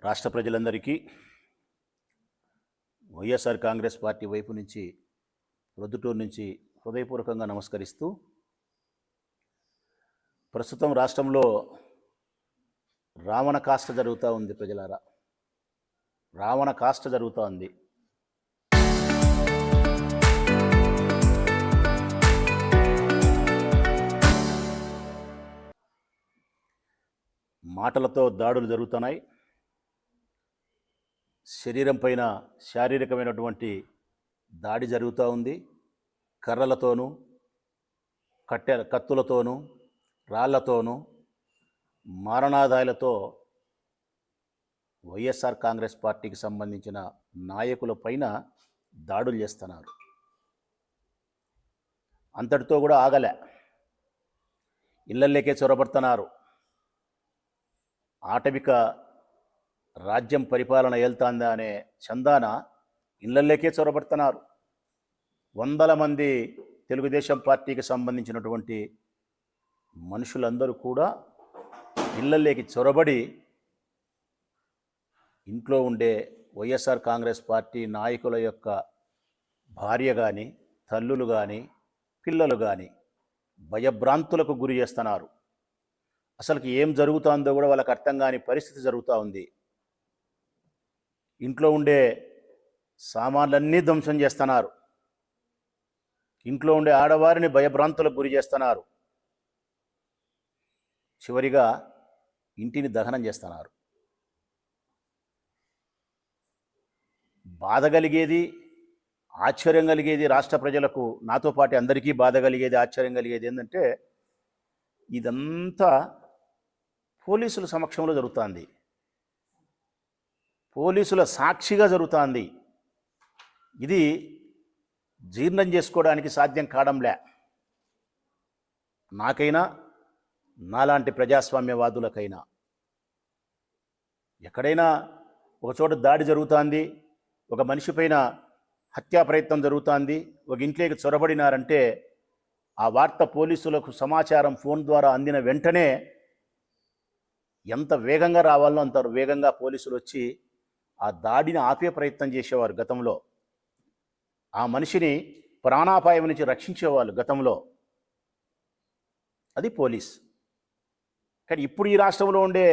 రాష్ట్ర ప్రజలందరికీ వైఎస్ఆర్ కాంగ్రెస్ పార్టీ వైపు నుంచి ప్రొద్దుటూరు నుంచి హృదయపూర్వకంగా నమస్కరిస్తూ, ప్రస్తుతం రాష్ట్రంలో రావణ కాష్ట జరుగుతూ ఉంది. ప్రజలారా, రావణ కాష్ట జరుగుతూ ఉంది. మాటలతో దాడులు జరుగుతున్నాయి. శరీరం పైన శారీరకమైనటువంటి దాడి జరుగుతూ ఉంది. కర్రలతోనూ, కత్తులతోనూ, రాళ్లతోనూ, మారణాదాయాలతో వైఎస్ఆర్ కాంగ్రెస్ పార్టీకి సంబంధించిన నాయకుల పైన దాడులు చేస్తున్నారు. అంతటితో కూడా ఆగలే. ఇళ్లల్లోకే చొరబడుతున్నారు. ఆటవిక రాజ్యం పరిపాలన వెళ్తాందా అనే చందాన ఇళ్లల్లోకే చొరబడుతున్నారు. వందల మంది తెలుగుదేశం పార్టీకి సంబంధించినటువంటి మనుషులందరూ కూడా ఇళ్లల్లోకి చొరబడి ఇంట్లో ఉండే వైఎస్ఆర్ కాంగ్రెస్ పార్టీ నాయకుల యొక్క భార్య కానీ, తల్లులు కానీ, పిల్లలు కానీ భయభ్రాంతులకు గురి చేస్తున్నారు. అసలుకి ఏం జరుగుతుందో కూడా వాళ్ళకి అర్థం కాని పరిస్థితి జరుగుతూ ఉంది. ఇంట్లో ఉండే సామాన్లన్నీ ధ్వంసం చేస్తున్నారు. ఇంట్లో ఉండే ఆడవారిని భయభ్రాంతులకు గురి చేస్తున్నారు. చివరిగా ఇంటిని దహనం చేస్తున్నారు. బాధ కలిగేది, ఆశ్చర్యం కలిగేది రాష్ట్ర ప్రజలకు, నాతో పాటు అందరికీ బాధ కలిగేది, ఆశ్చర్యం కలిగేది ఏంటంటే, ఇదంతా పోలీసుల సమక్షంలో జరుగుతుంది. పోలీసుల సాక్షిగా జరుగుతుంది. ఇది జీర్ణం చేసుకోవడానికి సాధ్యం కావడంలే. నాకైనా, నాలాంటి ప్రజాస్వామ్యవాదులకైనా. ఎక్కడైనా ఒక చోట దాడి జరుగుతుంది, ఒక మనిషి పైన హత్యా ప్రయత్నం జరుగుతుంది, ఒక ఇంట్లోకి చొరబడినారంటే ఆ వార్త పోలీసులకు సమాచారం ఫోన్ ద్వారా అందిన వెంటనే ఎంత వేగంగా రావాలో అంత వేగంగా పోలీసులు వచ్చి ఆ దాడిని ఆపే ప్రయత్నం చేసేవారు గతంలో. ఆ మనిషిని ప్రాణాపాయం నుంచి రక్షించేవాళ్ళు గతంలో. అది పోలీస్. కానీ ఇప్పుడు ఈ రాష్ట్రంలో ఉండే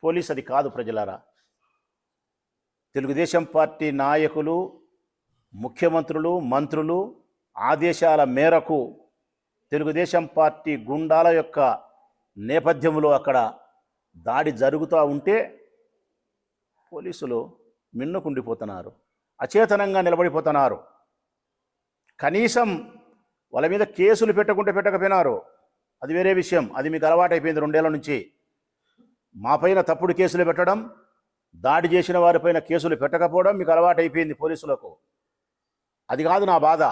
పోలీస్ అది కాదు. ప్రజలారా, తెలుగుదేశం పార్టీ నాయకులు, ముఖ్యమంత్రులు, మంత్రులు ఆదేశాల మేరకు తెలుగుదేశం పార్టీ గుండాల యొక్క నేపథ్యంలో అక్కడ దాడి జరుగుతూ ఉంటే పోలీసులు మిన్నుకుండిపోతున్నారు, అచేతనంగా నిలబడిపోతున్నారు. కనీసం వాళ్ళ మీద కేసులు పెట్టకపోయినారు, అది వేరే విషయం. అది మీకు అలవాటైపోయింది 2 ఏళ్ల నుంచి. మా పైన తప్పుడు కేసులు పెట్టడం, దాడి చేసిన వారిపైన కేసులు పెట్టకపోవడం మీకు అలవాటైపోయింది పోలీసులకు. అది కాదు నా బాధ.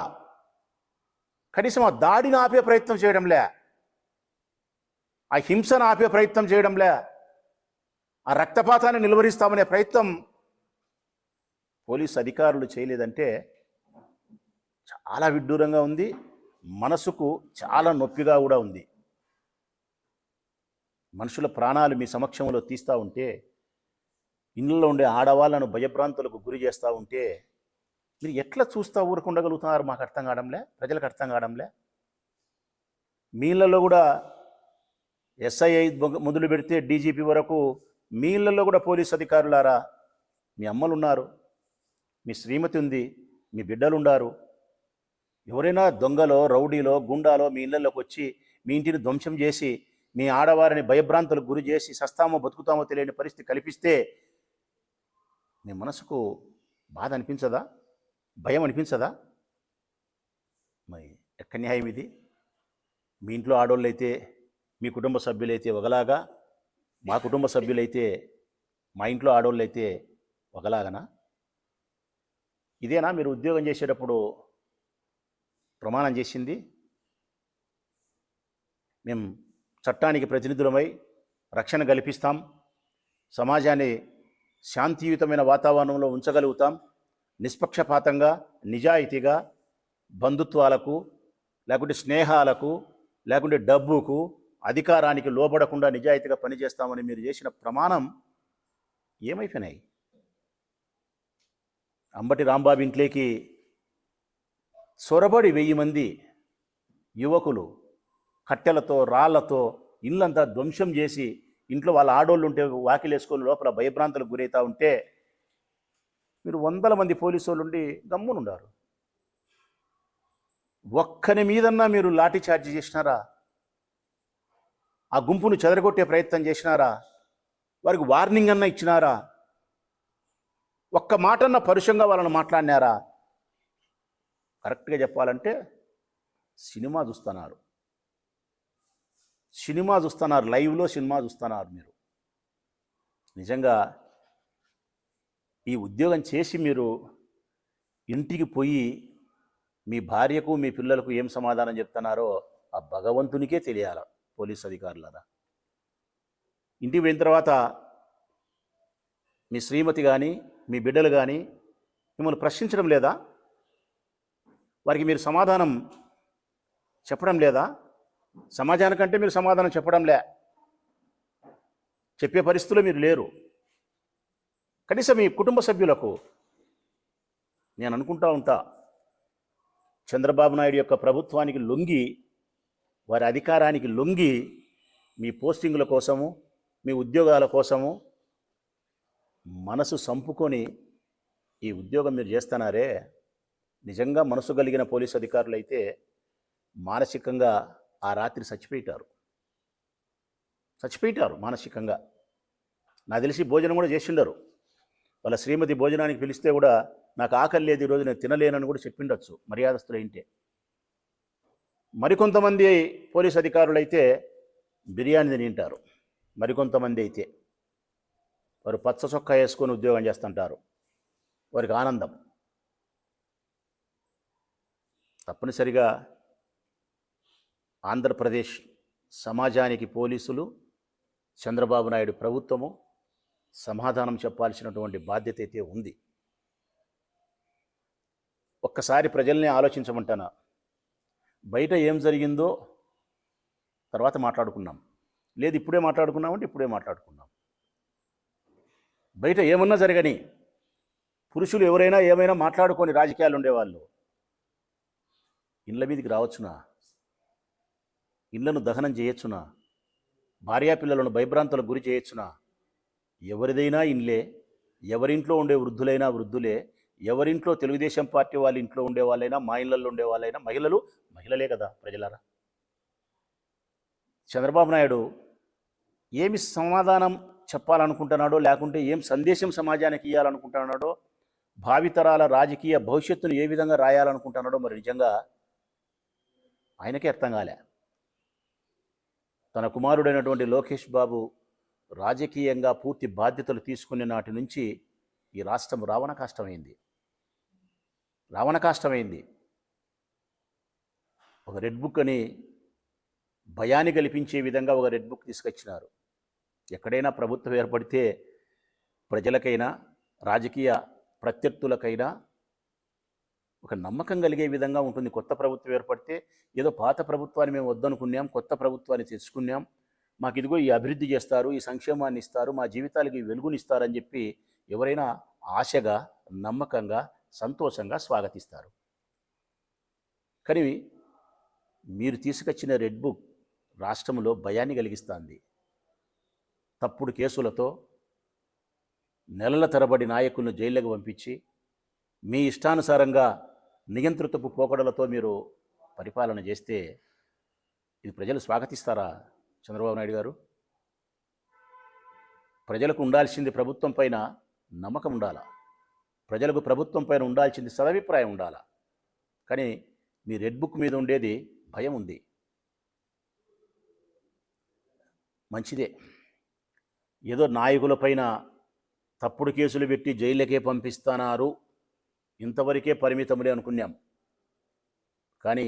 కనీసం ఆ దాడిని ఆపే ప్రయత్నం చేయడంలే, ఆ హింసను ఆపే ప్రయత్నం చేయడంలే, ఆ రక్తపాతాన్ని నిలువరిస్తామనే ప్రయత్నం పోలీసు అధికారులు చేయలేదంటే చాలా విడ్డూరంగా ఉంది. మనసుకు చాలా నొప్పిగా కూడా ఉంది. మనుషుల ప్రాణాలు మీ సమక్షంలో తీస్తూ ఉంటే, ఇళ్ళలో ఉండే ఆడవాళ్ళను భయభ్రాంతులకు గురి చేస్తూ ఉంటే మీరు ఎట్లా చూస్తూ ఊరుకుండగలుగుతున్నారు? మాకు అర్థం కావడంలే, ప్రజలకు అర్థం కావడంలే. మీ ఇళ్ళల్లో కూడా ఎస్ఐ మొదలు పెడితే డీజీపీ వరకు మీ ఇళ్ళల్లో కూడా పోలీసు అధికారులారా, మీ అమ్మలు ఉన్నారు, మీ శ్రీమతి ఉంది, మీ బిడ్డలు ఉన్నారు. ఎవరైనా దొంగలో, రౌడీలో, గుండాలో మీ ఇళ్ళల్లోకి వచ్చి మీ ఇంటిని ధ్వంసం చేసి మీ ఆడవారిని భయభ్రాంతులకు గురి చేసి సస్తామో బతుకుతామో తెలియని పరిస్థితి కల్పిస్తే మీ మనసుకు బాధ అనిపించదా? భయం అనిపించదా? మరి ఎక్కడ న్యాయం ఇది? మీ ఇంట్లో ఆడవాళ్ళు అయితే, మీ కుటుంబ సభ్యులైతే ఒకలాగా, మా కుటుంబ సభ్యులైతే, మా ఇంట్లో ఆడవాళ్ళు అయితే ఒకలాగనా? ఇదేనా మీరు ఉద్యోగం చేసేటప్పుడు ప్రమాణం చేసింది? మేము చట్టానికి ప్రతినిధులమై రక్షణ కల్పిస్తాం, సమాజాన్ని శాంతియుతమైన వాతావరణంలో ఉంచగలుగుతాం, నిష్పక్షపాతంగా, నిజాయితీగా, బంధుత్వాలకు, లేకుంటే స్నేహాలకు, లేకుంటే డబ్బుకు, అధికారానికి లోబడకుండా నిజాయితీగా పనిచేస్తామని మీరు చేసిన ప్రమాణం ఏమైపోయినాయి? అంబటి రాంబాబు ఇంట్లోకి సొరబడి 1000 మంది యువకులు కట్టెలతో రాళ్లతో ఇల్లంతా ధ్వంసం చేసి ఇంట్లో వాళ్ళ ఆడోళ్ళు ఉంటే వాకిలేసుకొని లోపల భయభ్రాంతులకు గురవుతూ ఉంటే మీరు 100 మంది పోలీసు వాళ్ళు ఉండి గమ్మునుండారు. ఒక్కని మీదన్నా మీరు లాఠీ చార్జ్ చేసినారా? ఆ గుంపును చెదరగొట్టే ప్రయత్నం చేసినారా? వారికి వార్నింగ్ అన్నా ఇచ్చినారా? ఒక్క మాటన్నా పరుషంగా వాళ్ళని మాట్లాడినారా? కరెక్ట్గా చెప్పాలంటే సినిమా చూస్తున్నారు, లైవ్లో సినిమా చూస్తున్నారు మీరు. నిజంగా ఈ ఉద్యోగం చేసి మీరు ఇంటికి పోయి మీ భార్యకు మీ పిల్లలకు ఏం సమాధానం చెప్తున్నారో ఆ భగవంతునికే తెలియాల. పోలీస్ అధికారులరా, ఇంటికి పోయిన తర్వాత మీ శ్రీమతి కానీ మీ బిడ్డలు కానీ మిమ్మల్ని ప్రశ్నించడం లేదా? వారికి మీరు సమాధానం చెప్పడం లేదా? సమాజానికంటే మీరు సమాధానం చెప్పడంలే, చెప్పే పరిస్థితుల్లో మీరు లేరు. కనీసం మీ కుటుంబ సభ్యులకు నేను అనుకుంటా ఉంటా, చంద్రబాబు నాయుడు యొక్క ప్రభుత్వానికి లొంగి, వారి అధికారానికి లొంగి మీ పోస్టింగుల కోసము, మీ ఉద్యోగాల కోసము మనసు సంపుకొని ఈ ఉద్యోగం మీరు చేస్తున్నారే, నిజంగా మనసు కలిగిన పోలీసు అధికారులు అయితే మానసికంగా ఆ రాత్రి చచ్చిపోయిటారు మానసికంగా. నాకు తెలిసి భోజనం కూడా చేసిండరు. వాళ్ళ శ్రీమతి భోజనానికి పిలిస్తే కూడా నాకు ఆకలి లేదు, ఈరోజు నేను తినలేనని కూడా చెప్పిండొచ్చు మర్యాదస్తులు ఏంటే. మరికొంతమంది పోలీసు అధికారులు అయితే బిర్యానీ తింటారు, మరికొంతమంది అయితే వారు పచ్చ చొక్కా వేసుకొని ఉద్యోగం చేస్తుంటారు, వారికి ఆనందం. తప్పనిసరిగా ఆంధ్రప్రదేశ్ సమాజానికి పోలీసులు, చంద్రబాబు నాయుడు ప్రభుత్వము సమాధానం చెప్పాల్సినటువంటి బాధ్యత అయితే ఉంది. ఒక్కసారి ప్రజల్ని ఆలోచించమంటానా, బయట ఏం జరిగిందో తర్వాత మాట్లాడుకున్నాం, లేదు ఇప్పుడే మాట్లాడుకున్నామంటే ఇప్పుడే మాట్లాడుకున్నాం. బయట ఏమన్నా జరగని, పురుషులు ఎవరైనా ఏమైనా మాట్లాడుకొని రాజకీయాలు ఉండేవాళ్ళు ఇళ్ళ మీదకి రావచ్చునా? ఇళ్లను దహనం చేయొచ్చునా? భార్యాపిల్లలను భయభ్రాంతులకు గురి చేయొచ్చునా? ఎవరిదైనా ఇన్లే, ఎవరింట్లో ఉండే వృద్ధులైనా వృద్ధులే, ఎవరింట్లో తెలుగుదేశం పార్టీ వాళ్ళ ఇంట్లో ఉండే వాళ్ళైనా, మా ఇళ్లలో ఉండే వాళ్ళైనా మహిళలే కదా ప్రజలారా. చంద్రబాబు నాయుడు ఏమి సమాధానం చెప్పాలనుకుంటున్నాడో, లేకుంటే ఏం సందేశం సమాజానికి ఇవ్వాలనుకుంటున్నాడో, భావితరాల రాజకీయ భవిష్యత్తును ఏ విధంగా రాయాలనుకుంటున్నాడో మరి నిజంగా ఆయనకే అర్థం కాలే. తన కుమారుడైనటువంటి లోకేష్ బాబు రాజకీయంగా పూర్తి బాధ్యతలు తీసుకునే నాటి నుంచి ఈ రాష్ట్రం రావణ కాష్టమైంది. ఒక రెడ్ బుక్ అని భయాన్ని కల్పించే విధంగా ఒక రెడ్ బుక్ తీసుకొచ్చినారు. ఎక్కడైనా ప్రభుత్వం ఏర్పడితే ప్రజలకైనా రాజకీయ ప్రత్యర్థులకైనా ఒక నమ్మకం కలిగే విధంగా ఉంటుంది. కొత్త ప్రభుత్వం ఏర్పడితే ఏదో పాత ప్రభుత్వాన్ని మేము వద్దనుకున్నాం, కొత్త ప్రభుత్వాన్ని తెచ్చుకున్నాం, మాకు ఇదిగో ఈ అభివృద్ధి చేస్తారు, ఈ సంక్షేమాన్ని ఇస్తారు, మా జీవితాలకి వెలుగునిస్తారని చెప్పి ఎవరైనా ఆశగా, నమ్మకంగా, సంతోషంగా స్వాగతిస్తారు. కానీ మీరు తీసుకొచ్చిన రెడ్ బుక్ రాష్ట్రంలో భయాన్ని కలిగిస్తుంది. తప్పుడు కేసులతో నెలల తరబడి నాయకులను జైళ్ళకు పంపించి మీ ఇష్టానుసారంగా నియంత్రితపు పోకడలతో మీరు పరిపాలన చేస్తే ఇది ప్రజలు స్వాగతిస్తారా? చంద్రబాబు నాయుడు గారు, ప్రజలకు ఉండాల్సింది ప్రభుత్వం పైన నమ్మకం ఉండాలా, ప్రజలకు ప్రభుత్వం పైన ఉండాల్సింది సదభిప్రాయం ఉండాలా. కానీ మీ రెడ్ బుక్ మీద ఉండేది భయం ఉంది. మంచిదే, ఏదో నాయకులపైన తప్పుడు కేసులు పెట్టి జైళ్ళకే పంపిస్తున్నారు, ఇంతవరకే పరిమితములే అనుకున్నాం. కానీ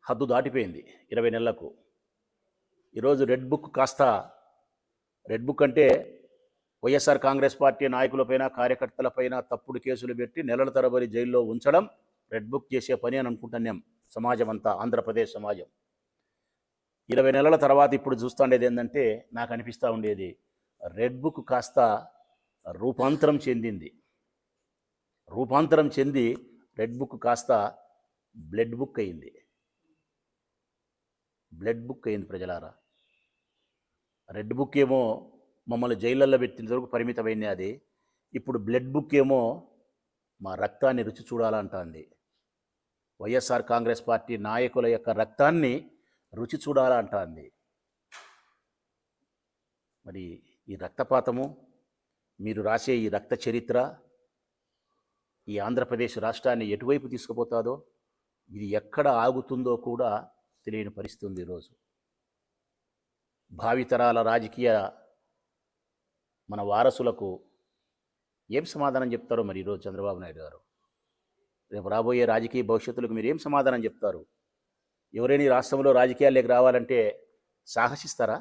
హద్దు దాటిపోయింది 20 నెలలకు. ఈరోజు రెడ్ బుక్ కాస్త, రెడ్ బుక్ అంటే వైఎస్ఆర్ కాంగ్రెస్ పార్టీ నాయకులపైన, కార్యకర్తలపైన తప్పుడు కేసులు పెట్టి నెలల తరబడి జైల్లో ఉంచడం రెడ్ బుక్ చేసే పని అని అనుకుంటున్నాం సమాజం అంతా, ఆంధ్రప్రదేశ్ సమాజం. 20 నెలల తర్వాత ఇప్పుడు చూస్తుండేది ఏంటంటే, నాకు అనిపిస్తూ ఉండేది రెడ్ బుక్ కాస్త రూపాంతరం చెందింది. రూపాంతరం చెంది రెడ్ బుక్ కాస్త బ్లడ్ బుక్ అయింది. బ్లడ్ బుక్ అయింది ప్రజలారా. రెడ్ బుక్ ఏమో మమ్మల్ని జైళ్ళల్లో పెట్టిన వరకు పరిమితమైంది. అది ఇప్పుడు బ్లడ్ బుక్ ఏమో మా రక్తాన్ని రుచి చూడాలంటుంది. వైఎస్ఆర్ కాంగ్రెస్ పార్టీ నాయకుల యొక్క రక్తాన్ని రుచి చూడాలంటుంది. మరి ఈ రక్తపాతము, మీరు రాసే ఈ రక్త చరిత్ర ఈ ఆంధ్రప్రదేశ్ రాష్ట్రాన్ని ఎటువైపు తీసుకుపోతాదో, ఇది ఎక్కడ ఆగుతుందో కూడా తెలియని పరిస్థితి ఉంది ఈరోజు. భావితరాల రాజకీయ మన వారసులకు ఏం సమాధానం చెప్తారో మరి ఈరోజు చంద్రబాబు నాయుడు గారు. రేపు రాబోయే రాజకీయ భవిష్యత్తులకు మీరు ఏం సమాధానం చెప్తారు? ఎవరైనా ఈ రాష్ట్రంలో రాజకీయాల్లోకి రావాలంటే సాహసిస్తారా?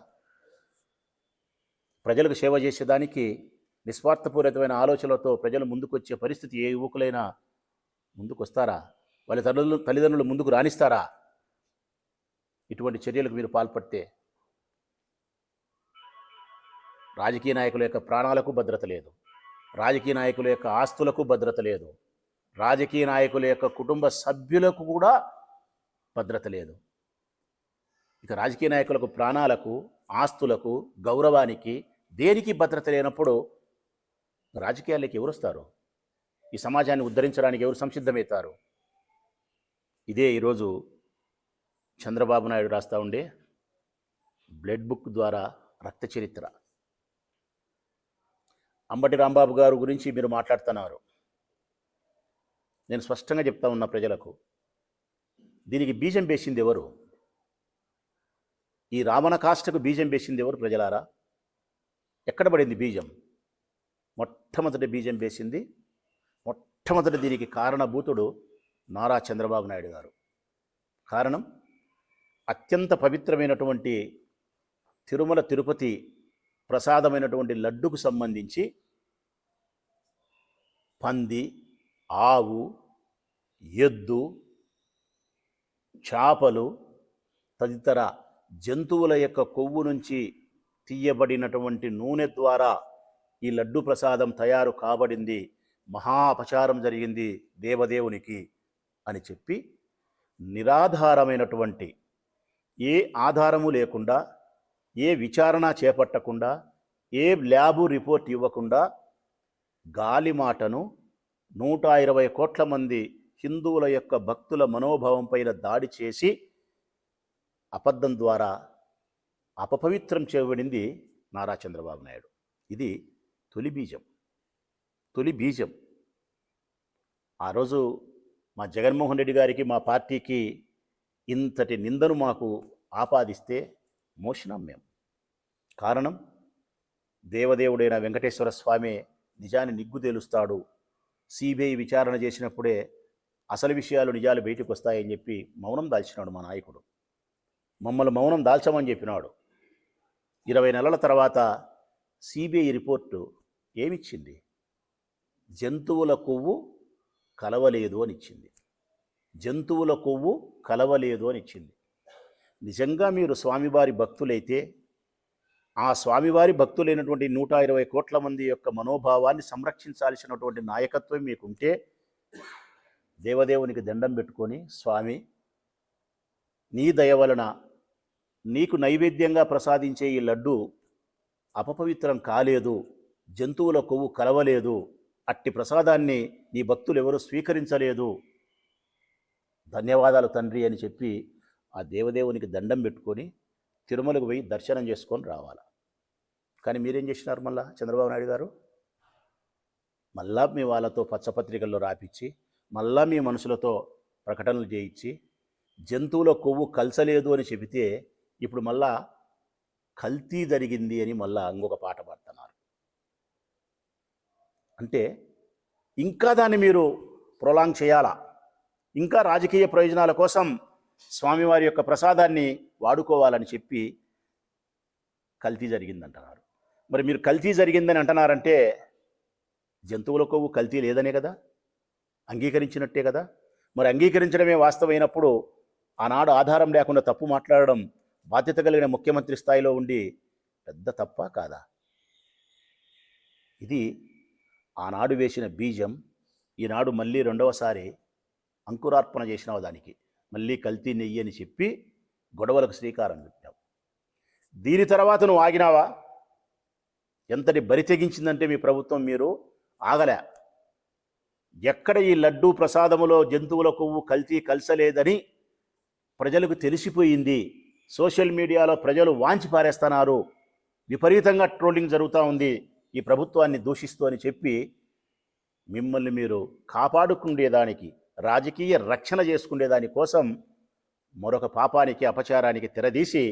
ప్రజలకు సేవ చేసేదానికి నిస్వార్థపూరితమైన ఆలోచనలతో ప్రజలు ముందుకొచ్చే పరిస్థితి ఏ యువకులైనా ముందుకు వస్తారా? వాళ్ళ తల్లిదండ్రులు ముందుకు రాణిస్తారా? ఇటువంటి చర్యలకు మీరు పాల్పడితే రాజకీయ నాయకుల యొక్క ప్రాణాలకు భద్రత లేదు, రాజకీయ నాయకుల యొక్క ఆస్తులకు భద్రత లేదు, రాజకీయ నాయకుల యొక్క కుటుంబ సభ్యులకు కూడా భద్రత లేదు. ఇక రాజకీయ నాయకులకు ప్రాణాలకు, ఆస్తులకు, గౌరవానికి దేనికి భద్రత లేనప్పుడు రాజకీయాల్లోకి ఎవరు వస్తారు? ఈ సమాజాన్ని ఉద్ధరించడానికి ఎవరు సంసిద్ధమవుతారు? ఇదే ఈరోజు చంద్రబాబు నాయుడు రాస్తూ ఉండే బ్లడ్ బుక్ ద్వారా రక్త చరిత్ర. అంబటి రాంబాబు గారు గురించి మీరు మాట్లాడుతున్నారు. నేను స్పష్టంగా చెప్తా ఉన్నా ప్రజలకు, దీనికి బీజం వేసింది ఎవరు? ఈ రావణ కాష్టకు బీజం వేసింది ఎవరు ప్రజలారా? ఎక్కడ పడింది బీజం? మొట్టమొదటి బీజం వేసింది, మొట్టమొదటి దీనికి కారణభూతుడు నారా చంద్రబాబు నాయుడు గారు. కారణం, అత్యంత పవిత్రమైనటువంటి తిరుమల తిరుపతి ప్రసాదమైనటువంటి లడ్డుకు సంబంధించి పంది, ఆవు, ఎద్దు, చేపలు తదితర జంతువుల యొక్క కొవ్వు నుంచి తీయబడినటువంటి నూనె ద్వారా ఈ లడ్డు ప్రసాదం తయారు కాబడింది, మహా అపచారం జరిగింది దేవదేవునికి అని చెప్పి నిరాధారమైనటువంటి, ఏ ఆధారము లేకుండా, ఏ విచారణ చేపట్టకుండా, ఏ ల్యాబు రిపోర్ట్ ఇవ్వకుండా గాలి మాటను 120 కోట్ల మంది హిందువుల యొక్క భక్తుల మనోభావం పైన దాడి చేసి అబద్ధం ద్వారా అపపవిత్రం చేయబడింది నారా చంద్రబాబు నాయుడు. ఇది తొలి బీజం, తొలి బీజం. ఆ రోజు మా జగన్మోహన్ రెడ్డి గారికి, మా పార్టీకి ఇంతటి నిందను మాకు ఆపాదిస్తే మోసినాం మేము. కారణం, దేవదేవుడైన వెంకటేశ్వర స్వామి నిజాన్ని నిగ్గు తేలుస్తాడు, సిబిఐ విచారణ చేసినప్పుడే అసలు విషయాలు, నిజాలు బయటకు వస్తాయని చెప్పి మౌనం దాల్చినాడు మా నాయకుడు. మమ్మల్ని మౌనం దాల్చమని చెప్పినాడు. 20 నెలల తర్వాత సిబిఐ రిపోర్టు ఏమిచ్చింది? జంతువుల కొవ్వు కలవలేదు అని ఇచ్చింది. జంతువుల కొవ్వు కలవలేదు అని ఇచ్చింది. నిజంగా మీరు స్వామివారి భక్తులైతే, ఆ స్వామివారి భక్తులైనటువంటి 120 కోట్ల మంది యొక్క మనోభావాన్ని సంరక్షించాల్సినటువంటి నాయకత్వం మీకుంటే, దేవదేవునికి దండం పెట్టుకొని, స్వామి నీ దయ వలన నీకు నైవేద్యంగా ప్రసాదించే ఈ లడ్డు అపపవిత్రం కాలేదు, జంతువుల కొవ్వు కలవలేదు, అట్టి ప్రసాదాన్ని నీ భక్తులు ఎవరు స్వీకరించలేదు, ధన్యవాదాలు తండ్రి అని చెప్పి ఆ దేవదేవునికి దండం పెట్టుకొని తిరుమలకు పోయి దర్శనం చేసుకొని రావాలి. కానీ మీరేం చేసినారు? మళ్ళా చంద్రబాబు నాయుడు గారు మళ్ళా మీ వాళ్ళతో పచ్చపత్రికల్లో రాపిచ్చి, మళ్ళా మీ మనుషులతో ప్రకటనలు చేయించి, జంతువుల కొవ్వు కలసలేదు అని చెబితే ఇప్పుడు మళ్ళా కల్తీ జరిగింది అని మళ్ళా ఇంకొక పాట పాడుతున్నారు. అంటే ఇంకా దాన్ని మీరు ప్రొలాంగ్ చేయాలా? ఇంకా రాజకీయ ప్రయోజనాల కోసం స్వామివారి యొక్క ప్రసాదాన్ని వాడుకోవాలని చెప్పి కల్తీ జరిగిందంటున్నారు. మరి మీరు కల్తీ జరిగిందని అంటున్నారంటే జంతువుల కొవ్వు కల్తీ లేదనే కదా, అంగీకరించినట్టే కదా. మరి అంగీకరించడమే వాస్తవమైనప్పుడు ఆనాడు ఆధారం లేకుండా తప్పు మాట్లాడడం బాధ్యత కలిగిన ముఖ్యమంత్రి స్థాయిలో ఉండి పెద్ద తప్ప కాదా? ఇది ఆనాడు వేసిన బీజం ఈనాడు మళ్ళీ రెండవసారి అంకురార్పణ చేసినావు దానికి. మళ్ళీ కల్తీ నెయ్యి అని చెప్పి గొడవలకు శ్రీకారం చుట్టావు. దీని తర్వాత నువ్వు ఆగినావా? ఎంతటి బరి తెగించిందంటే మీ ప్రభుత్వం, మీరు ఆగలే. ఎక్కడ ఈ లడ్డూ ప్రసాదములో జంతువుల కొవ్వు కల్తీ కలసలేదని ప్రజలకు తెలిసిపోయింది. సోషల్ మీడియాలో ప్రజలు వాంచి పారేస్తున్నారు, విపరీతంగా ట్రోలింగ్ జరుగుతూ ఉంది ఈ ప్రభుత్వాన్ని దూషిస్తూ అని చెప్పి మిమ్మల్ని మీరు కాపాడుకునేదానికి, రాజకీయ రక్షణ చేసుకునేదాని కోసం మరొక పాపానికి, అపచారానికి తెరదీసి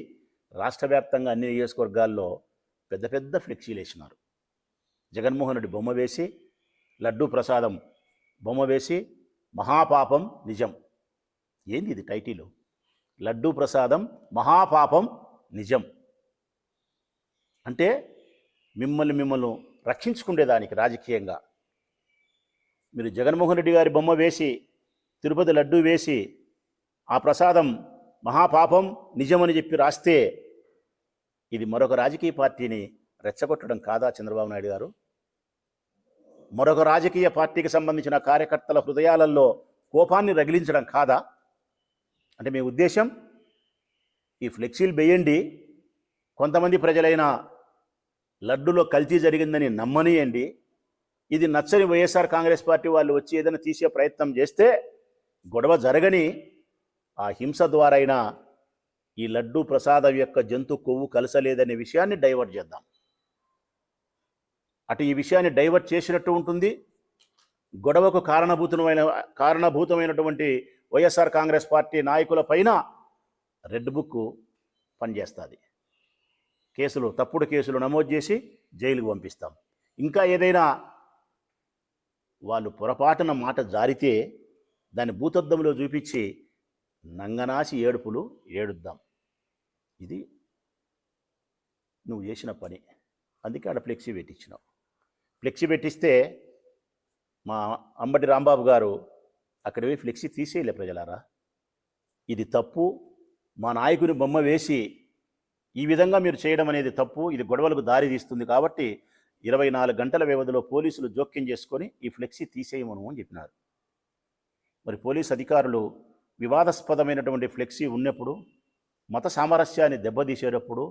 రాష్ట్ర వ్యాప్తంగా అన్ని నియోజకవర్గాల్లో పెద్ద పెద్ద ఫ్లెక్సీలు వేసినారు. జగన్మోహన్ రెడ్డి బొమ్మ వేసి, లడ్డూ ప్రసాదం బొమ్మ వేసి, మహాపాపం నిజం. ఏంది ఇది టైటిలు? లడ్డూ ప్రసాదం మహాపాపం నిజం అంటే మిమ్మల్ని రక్షించుకునేదానికి రాజకీయంగా మీరు జగన్మోహన్ రెడ్డి గారి బొమ్మ వేసి, తిరుపతి లడ్డూ వేసి, ఆ ప్రసాదం మహాపాపం నిజమని చెప్పి రాస్తే ఇది మరొక రాజకీయ పార్టీని రెచ్చగొట్టడం కాదా చంద్రబాబు నాయుడు గారు? మరొక రాజకీయ పార్టీకి సంబంధించిన కార్యకర్తల హృదయాలలో కోపాన్ని రగిలించడం కాదా? అంటే మీ ఉద్దేశం ఈ ఫ్లెక్సీలు వేయండి, కొంతమంది ప్రజలైన లడ్డులో కల్తీ జరిగిందని నమ్మనియండి, ఇది నచ్చని వైఎస్ఆర్ కాంగ్రెస్ పార్టీ వాళ్ళు వచ్చి ఏదైనా తీసే ప్రయత్నం చేస్తే గొడవ జరగని ఆ హింస ద్వారా అయినా ఈ లడ్డూ ప్రసాదం యొక్క జంతు కొవ్వు కలసలేదనే విషయాన్ని డైవర్ట్ చేద్దాం. అటు ఈ విషయాన్ని డైవర్ట్ చేసినట్టు ఉంటుంది, గొడవకు కారణభూతమైనటువంటి వైఎస్ఆర్ కాంగ్రెస్ పార్టీ నాయకుల పైన రెడ్ బుక్ పనిచేస్తుంది. తప్పుడు కేసులు నమోదు చేసి జైలుకు పంపిస్తాం. ఇంకా ఏదైనా వాళ్ళు పొరపాటున మాట జారితే దాన్ని భూతద్దంలో చూపించి నంగనాసి ఏడుపులు ఏడుద్దాం. ఇది నువ్వు చేసిన పని. అందుకే ఆడ ఫ్లెక్సీ పెట్టించినావు. ఫ్లెక్సీ పెట్టిస్తే మా అంబటి రాంబాబు గారు అక్కడ పోయి ఫ్లెక్సీ తీసేయలే. ప్రజలారా, ఇది తప్పు, మా నాయకుని బొమ్మ వేసి ఈ విధంగా మీరు చేయడం అనేది తప్పు, ఇది గొడవలకు దారి తీస్తుంది కాబట్టి 24 గంటల వ్యవధిలో పోలీసులు జోక్యం చేసుకొని ఈ ఫ్లెక్సీ తీసేయమను అని చెప్పినారు. మరి పోలీసు అధికారులు వివాదాస్పదమైనటువంటి ఫ్లెక్సీ ఉన్నప్పుడు, మత సామరస్యాన్ని దెబ్బతీసేటప్పుడు,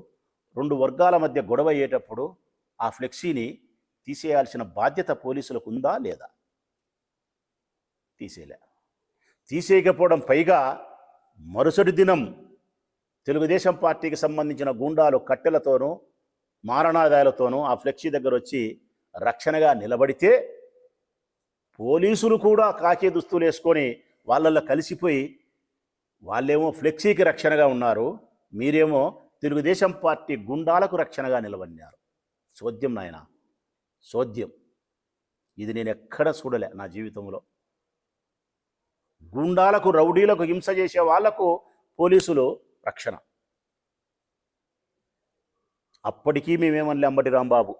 2 వర్గాల మధ్య గొడవ అయ్యేటప్పుడు ఆ ఫ్లెక్సీని తీసేయాల్సిన బాధ్యత పోలీసులకు ఉందా లేదా? తీసేయకపోవడం పైగా మరుసటి దినం తెలుగుదేశం పార్టీకి సంబంధించిన గూండాలు కట్టెలతోనూ మారణాదాయాలతోనూ ఆ ఫ్లెక్సీ దగ్గర వచ్చి రక్షణగా నిలబడితే పోలీసులు కూడా కాకి దుస్తులు వేసుకొని వాళ్ళల్లో కలిసిపోయి వాళ్ళేమో ఫ్లెక్సీకి రక్షణగా ఉన్నారు, మీరేమో తెలుగుదేశం పార్టీ గుండాలకు రక్షణగా నిలబడినారు. చోద్యం నాయన, చోద్యం. ఇది నేను ఎక్కడ చూడలే నా జీవితంలో. గుండాలకు, రౌడీలకు, హింస చేసే వాళ్లకు పోలీసులు రక్షణ. అప్పటికీ మేమేమనలే అంబటి రాంబాబు.